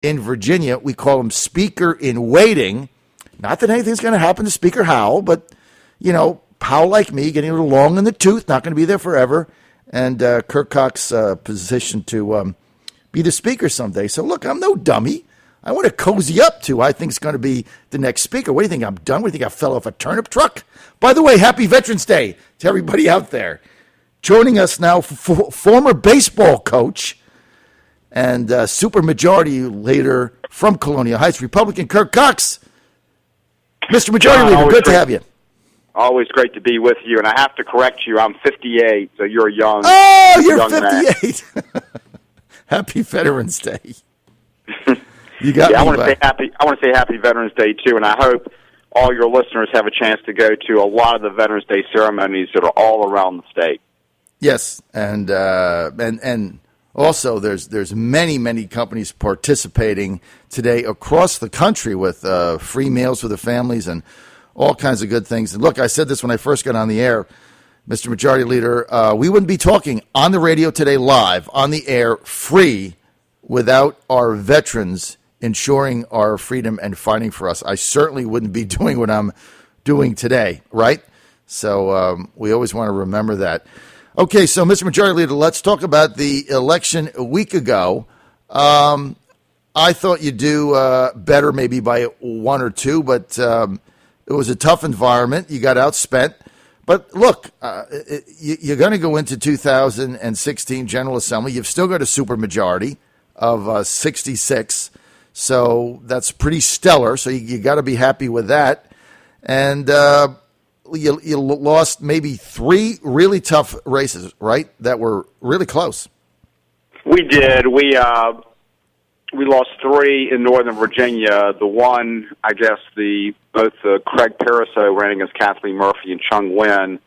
in Virginia. We call him Speaker in Waiting. Not that anything's going to happen to Speaker Howell, but, Powell, like me, getting a little long in the tooth, not going to be there forever. And Kirk Cox positioned to be the speaker someday. So, look, I'm no dummy. I want to cozy up to I think it's going to be the next speaker. What do you think? I'm done? What do you think? I fell off a turnip truck? By the way, happy Veterans Day to everybody out there. Joining us now, former baseball coach and supermajority leader from Colonial Heights, Republican Kirk Cox. Mr. Majority Leader, good to have you. Always great to be with you, and I have to correct you. I'm 58, so you're young. Oh, you're 58. Happy Veterans Day. You got me. I want to say happy Veterans Day too, and I hope all your listeners have a chance to go to a lot of the Veterans Day ceremonies that are all around the state. Yes, and also there's many companies participating today across the country with free meals for the families and all kinds of good things. And look, I said this when I first got on the air, Mr. Majority Leader, we wouldn't be talking on the radio today live, on the air, free, without our veterans ensuring our freedom and fighting for us. I certainly wouldn't be doing what I'm doing today, right? So we always want to remember that. Okay, so Mr. Majority Leader, let's talk about the election a week ago. I thought you'd do better maybe by 1 or 2, but it was a tough environment. You got outspent. But look, you're going to go into 2016 General Assembly. You've still got a supermajority of 66. So that's pretty stellar. So you got to be happy with that. And you lost maybe 3 really tough races, right, that were really close. We did. We lost 3 in Northern Virginia. The one, I guess, both Craig Pariseau ran against Kathleen Murphy and Chung Wen,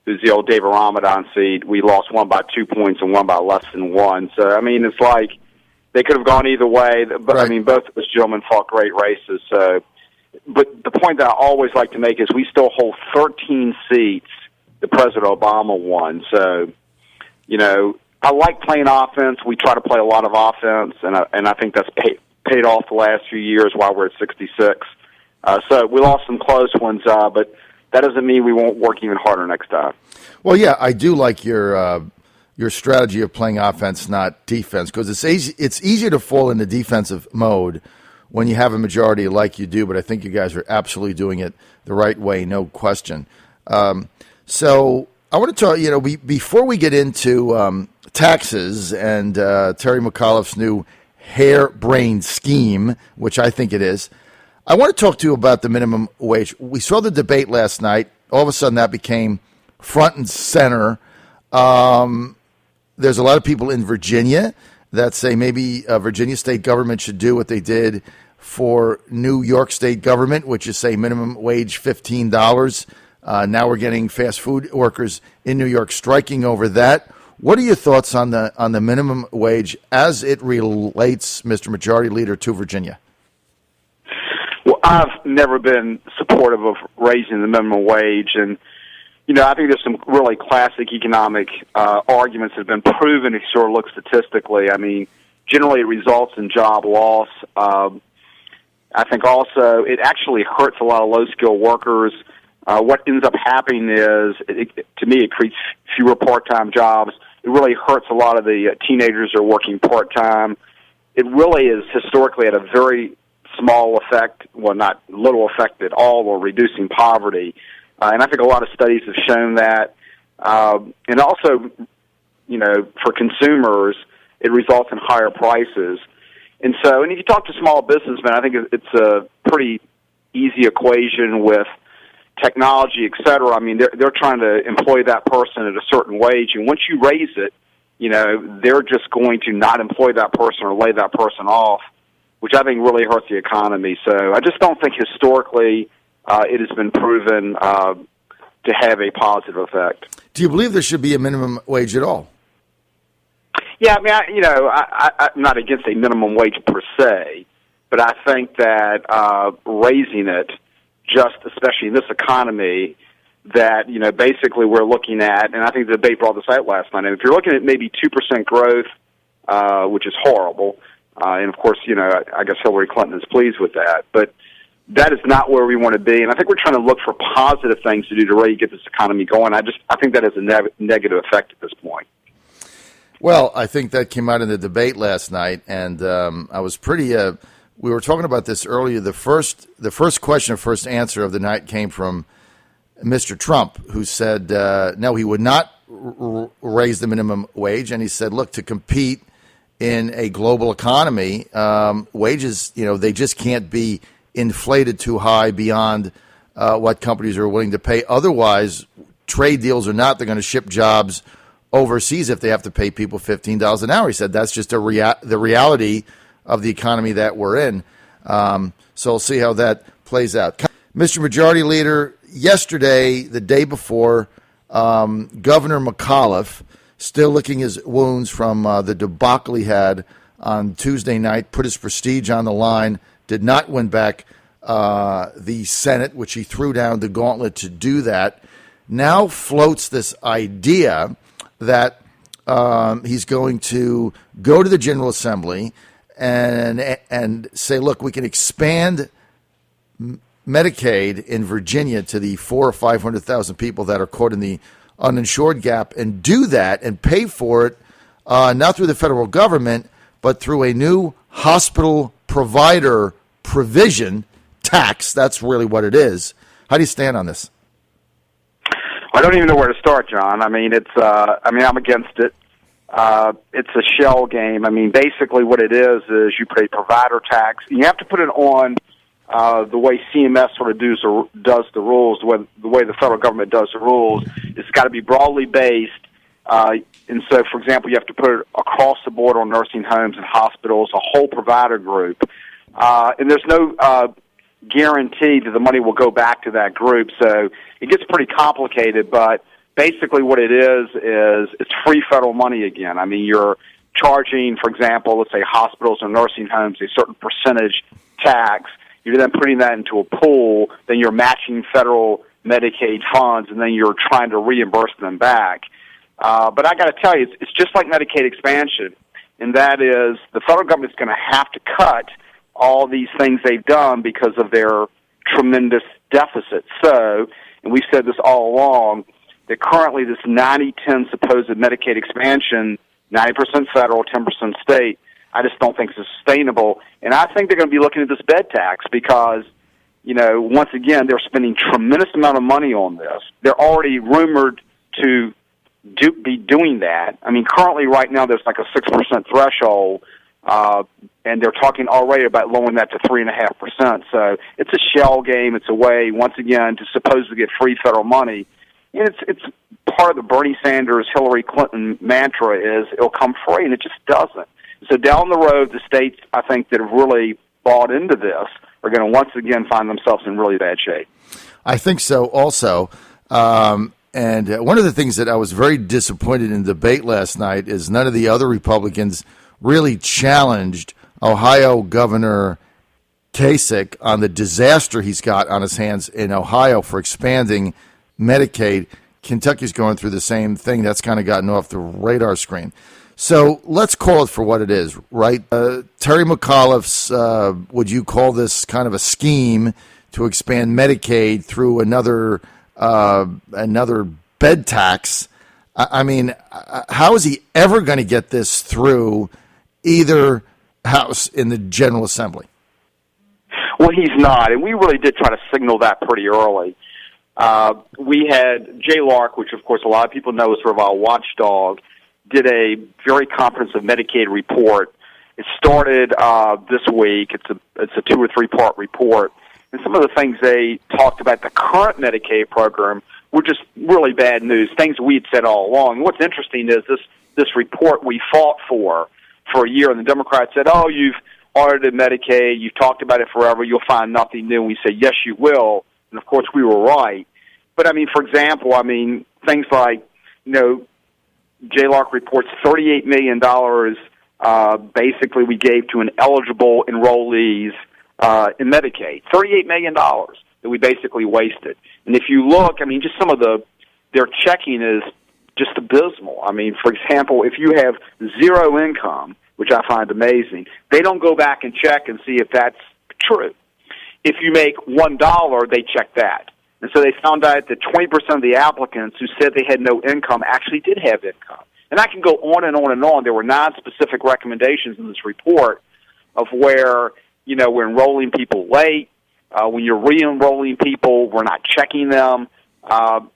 who's the old David Ramadan seat. We lost one by 2 points and one by less than 1. So, I mean, it's like they could have gone either way. But, right. I mean, both of those gentlemen fought great races. So, but the point that I always like to make is we still hold 13 seats that President Obama won. So, I like playing offense. We try to play a lot of offense, and I think that's paid off the last few years while we're at 66. So we lost some close ones, but that doesn't mean we won't work even harder next time. Well, yeah, I do like your strategy of playing offense, not defense, because it's easier to fall into defensive mode when you have a majority like you do, but I think you guys are absolutely doing it the right way, no question. So I want to talk, before we get into taxes and Terry McAuliffe's new harebrained scheme, which I think it is, I want to talk to you about the minimum wage. We saw the debate last night. All of a sudden that became front and center. There's a lot of people in Virginia that say maybe Virginia state government should do what they did for New York state government, which is say minimum wage $15. Now we're getting fast food workers in New York striking over that. What are your thoughts on the minimum wage as it relates, Mr. Majority Leader, to Virginia? Well, I've never been supportive of raising the minimum wage, and I think there's some really classic economic arguments that have been proven if you sort of look statistically. I mean, generally it results in job loss. I think also it actually hurts a lot of low-skilled workers. What ends up happening is, to me, it creates fewer part-time jobs. It really hurts a lot of the teenagers who are working part-time. It really is historically had a very small effect, well, not little effect at all, or reducing poverty. And I think a lot of studies have shown that. And also, for consumers, it results in higher prices. And so, and if you talk to small businessmen, I think it's a pretty easy equation with technology, et cetera. I mean, they're trying to employ that person at a certain wage, and once you raise it, they're just going to not employ that person or lay that person off, which I think really hurts the economy. So I just don't think historically it has been proven to have a positive effect. Do you believe there should be a minimum wage at all? Yeah, I mean, I'm not against a minimum wage per se, but I think that raising it, just especially in this economy, that basically we're looking at, and I think the debate brought this out last night. And if you're looking at maybe 2% growth, which is horrible, And, of course, I guess Hillary Clinton is pleased with that. But that is not where we want to be. And I think we're trying to look for positive things to do to really get this economy going. I think that has a negative effect at this point. Well, I think that came out in the debate last night, and I was pretty. We were talking about this earlier. The first question or first answer of the night came from Mr. Trump, who said no, he would not raise the minimum wage, and he said, look, to compete in a global economy, wages, they just can't be inflated too high beyond what companies are willing to pay. Otherwise, trade deals or not, they're going to ship jobs overseas if they have to pay people $15 an hour. He said that's just the reality of the economy that we're in. So we'll see how that plays out. Mr. Majority Leader, yesterday, the day before, Governor McAuliffe, still licking his wounds from the debacle he had on Tuesday night, put his prestige on the line, did not win back the Senate, which he threw down the gauntlet to do that, now floats this idea that he's going to go to the General Assembly and say, look, we can expand Medicaid in Virginia to the 400,000 or 500,000 people that are caught in the uninsured gap, and do that and pay for it not through the federal government, but through a new hospital provider provision tax. That's really what it is. How do you stand on this? I don't even know where to start, John. I mean, I'm against it. It's a shell game. I mean, basically what it is you pay provider tax. You have to put it on the way CMS sort of does the rules, the way the federal government does the rules. It's got to be broadly based. And so, for example, you have to put it across the board on nursing homes and hospitals, a whole provider group. And there's no guarantee that the money will go back to that group. So it gets pretty complicated, but basically what it is it's free federal money again. I mean, you're charging, for example, let's say hospitals and nursing homes, a certain percentage tax. You're then putting that into a pool, then you're matching federal Medicaid funds, and then you're trying to reimburse them back. But I got to tell you, it's just like Medicaid expansion, and that is the federal government's going to have to cut all these things they've done because of their tremendous deficit. So, and we've said this all along, that currently this 90-10 supposed Medicaid expansion, 90% federal, 10% state, I just don't think it's sustainable. And I think they're going to be looking at this bed tax because, once again, they're spending tremendous amount of money on this. They're already rumored to be doing that. I mean, currently right now there's like a 6% threshold, and they're talking already about lowering that to 3.5%. So it's a shell game. It's a way, once again, to supposedly get free federal money. And it's part of the Bernie Sanders, Hillary Clinton mantra is it'll come free, and it just doesn't. So down the road, the states, I think, that have really bought into this are going to once again find themselves in really bad shape. I think so also. And one of the things that I was very disappointed in the debate last night is none of the other Republicans really challenged Ohio Governor Kasich on the disaster he's got on his hands in Ohio for expanding Medicaid. Kentucky's going through the same thing. That's kind of gotten off the radar screen. So let's call it for what it is, right? Terry McAuliffe's, would you call this kind of a scheme to expand Medicaid through another bed tax? I mean, how is he ever going to get this through either house in the General Assembly? Well, he's not, and we really did try to signal that pretty early. We had Jay Lark, which of course a lot of people know is sort of our watchdog, did a very comprehensive Medicaid report. It started this week. It's a 2 or 3 part report, and some of the things they talked about the current Medicaid program were just really bad news. Things we had said all along. And what's interesting is this report we fought for a year, and the Democrats said, "Oh, you've audited Medicaid. You've talked about it forever. You'll find nothing new." And we said, "Yes, you will." And of course, we were right. But I mean, for example, things like Jay Lark reports $38 million basically we gave to ineligible enrollees in Medicaid. $38 million that we basically wasted. And if you look, just some of their checking is just abysmal. For example, if you have zero income, which I find amazing. They don't go back and check and see if that's true. If you make $1, they check that. And so they found out that 20% of the applicants who said they had no income actually did have income. And I can go on and on and on. There were non-specific recommendations in this report of where, we're enrolling people late. When you're re-enrolling people, we're not checking them. Let's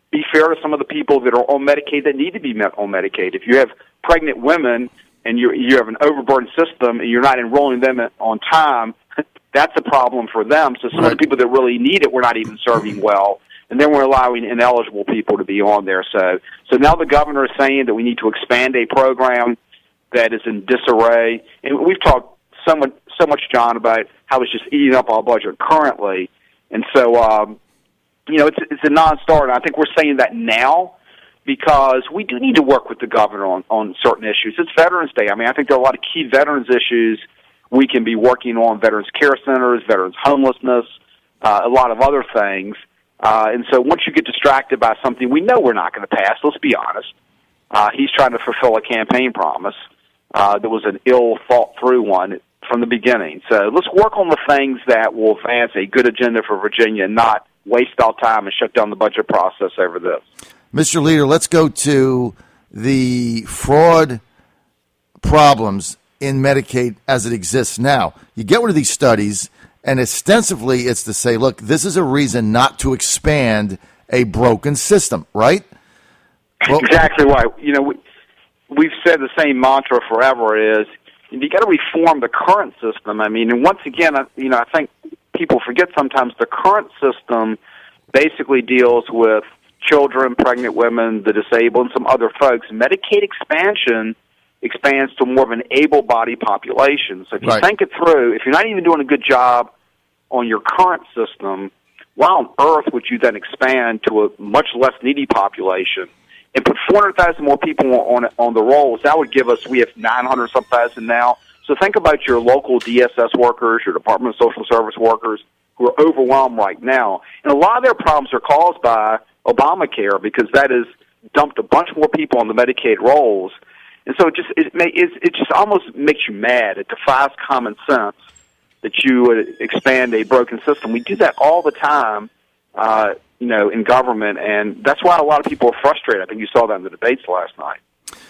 be fair to some of the people that are on Medicaid that need to be on Medicaid. If you have pregnant women and you have an overburdened system and you're not enrolling them on time, that's a problem for them. So some of the people that really need it, we're not even serving well. And then we're allowing ineligible people to be on there. So now the governor is saying that we need to expand a program that is in disarray. And we've talked so much, John, about how it's just eating up our budget currently. And so, it's a non-starter. I think we're saying that now because we do need to work with the governor on certain issues. It's Veterans Day. I mean, I think there are a lot of key veterans issues we can be working on, veterans care centers, veterans homelessness, a lot of other things. And so once you get distracted by something we know we're not going to pass, let's be honest, he's trying to fulfill a campaign promise that was an ill-thought-through one from the beginning. So let's work on the things that will advance a good agenda for Virginia and not waste our time and shut down the budget process over this. Mr. Leader, let's go to the fraud problems in Medicaid as it exists now. You get one of these studies, and ostensibly it's to say, look, this is a reason not to expand a broken system, right? Well, exactly right. We've said the same mantra forever is you got to reform the current system. I mean, and once again, I think people forget sometimes the current system basically deals with children, pregnant women, the disabled, and some other folks. Medicaid expands to more of an able-bodied population. So if you think it through, if you're not even doing a good job on your current system, why on earth would you then expand to a much less needy population and put 400,000 more people on the rolls? That would give us, we have 900-some thousand now. So think about your local DSS workers, your Department of Social Service workers who are overwhelmed right now. And a lot of their problems are caused by Obamacare because that has dumped a bunch more people on the Medicaid rolls. And so it just almost makes you mad. It defies common sense that you would expand a broken system. We do that all the time, in government, and that's why a lot of people are frustrated. I think you saw that in the debates last night.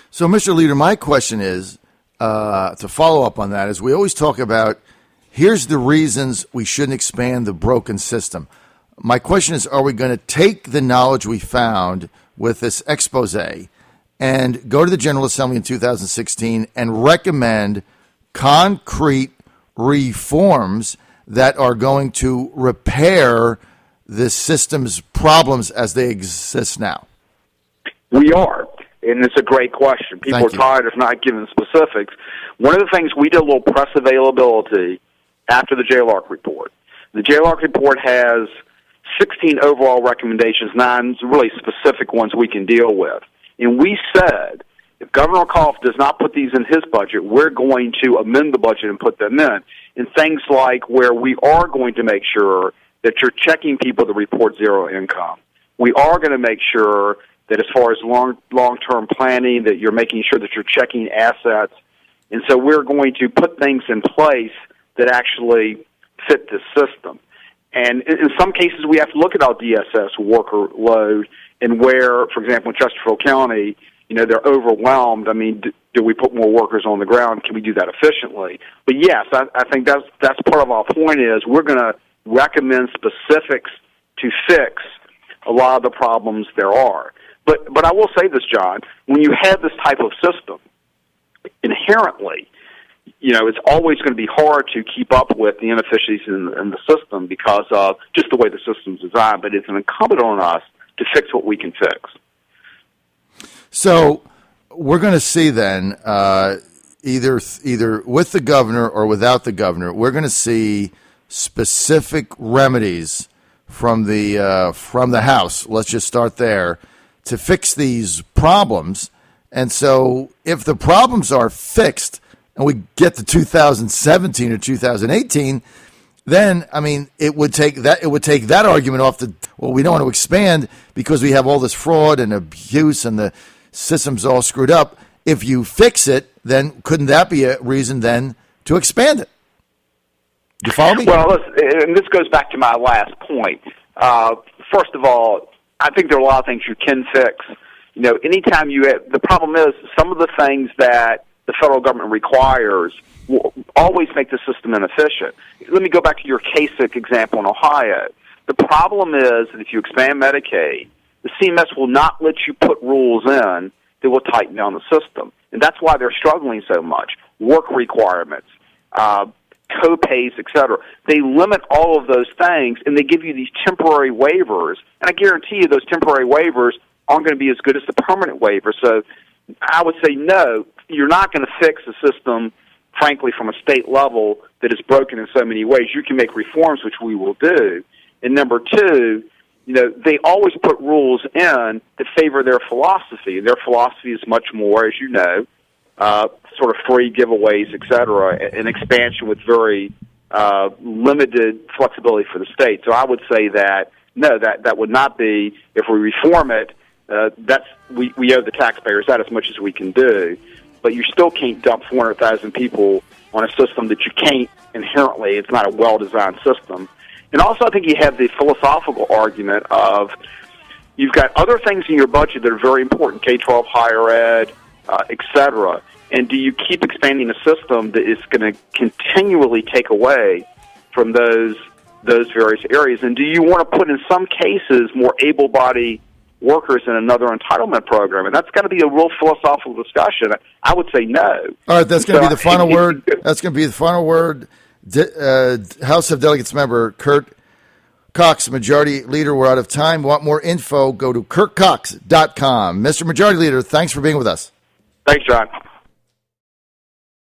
So, Mr. Leader, my question is, to follow up on that, is we always talk about, here's the reasons we shouldn't expand the broken system. My question is, are we going to take the knowledge we found with this expose and go to the General Assembly in 2016 and recommend concrete reforms that are going to repair the system's problems as they exist now? We are, and it's a great question. People are tired of not giving specifics. One of the things, we did a little press availability after the JLARC report. The JLARC report has 16 overall recommendations, 9 really specific ones we can deal with. And we said, if Governor McAuliffe does not put these in his budget, we're going to amend the budget and put them in. And things like where we are going to make sure that you're checking people that report zero income. We are going to make sure that as far as long-term planning, that you're making sure that you're checking assets. And so we're going to put things in place that actually fit the system. And in some cases, we have to look at our DSS worker load and where, for example, in Chesterfield County, they're overwhelmed. I mean, do we put more workers on the ground? Can we do that efficiently? But yes, I think that's part of our point is we're going to recommend specifics to fix a lot of the problems there are. But I will say this, John, when you have this type of system, inherently, it's always going to be hard to keep up with the inefficiencies in the system because of just the way the system's designed. But it's incumbent on us to fix what we can fix. So we're going to see then, either with the governor or without the governor, we're going to see specific remedies from the House. Let's just start there to fix these problems. And so if the problems are fixed and we get to 2017 or 2018, then, I mean, it would take that argument off we don't want to expand because we have all this fraud and abuse and the system's all screwed up. if you fix it, then couldn't that be a reason then to expand it? Do you follow me? Well, and this goes back to my last point. First of all, I think there are a lot of things you can fix. Anytime the problem is some of the things that the federal government requires will always make the system inefficient. Let me go back to your Kasich example in Ohio. The problem is that if you expand Medicaid, the CMS will not let you put rules in that will tighten down the system. And that's why they're struggling so much. Work requirements, co-pays, et cetera. They limit all of those things, and they give you these temporary waivers. And I guarantee you those temporary waivers aren't going to be as good as the permanent waiver. So I would say no, you're not going to fix a system, frankly, from a state level that is broken in so many ways. You can make reforms, which we will do. And number two, they always put rules in that favor their philosophy. Their philosophy is much more, as you know, sort of free giveaways, et cetera, an expansion with very limited flexibility for the state. So I would say that, no, that would not be, if we reform it, we owe the taxpayers that as much as we can do. But you still can't dump 400,000 people on a system that you can't inherently. It's not a well-designed system. And also I think you have the philosophical argument of you've got other things in your budget that are very important, K-12, higher ed, et cetera. And do you keep expanding a system that is going to continually take away from those various areas? And do you want to put, in some cases, more able-bodied workers in another entitlement program? And that's going to be a real philosophical discussion. I would say no. All right, that's going to be the final word. That's going to be the final word. House of Delegates member Kirk Cox, Majority Leader, we're out of time. Want more info, go to kirkcox.com. Mr. Majority Leader, thanks for being with us. Thanks, John.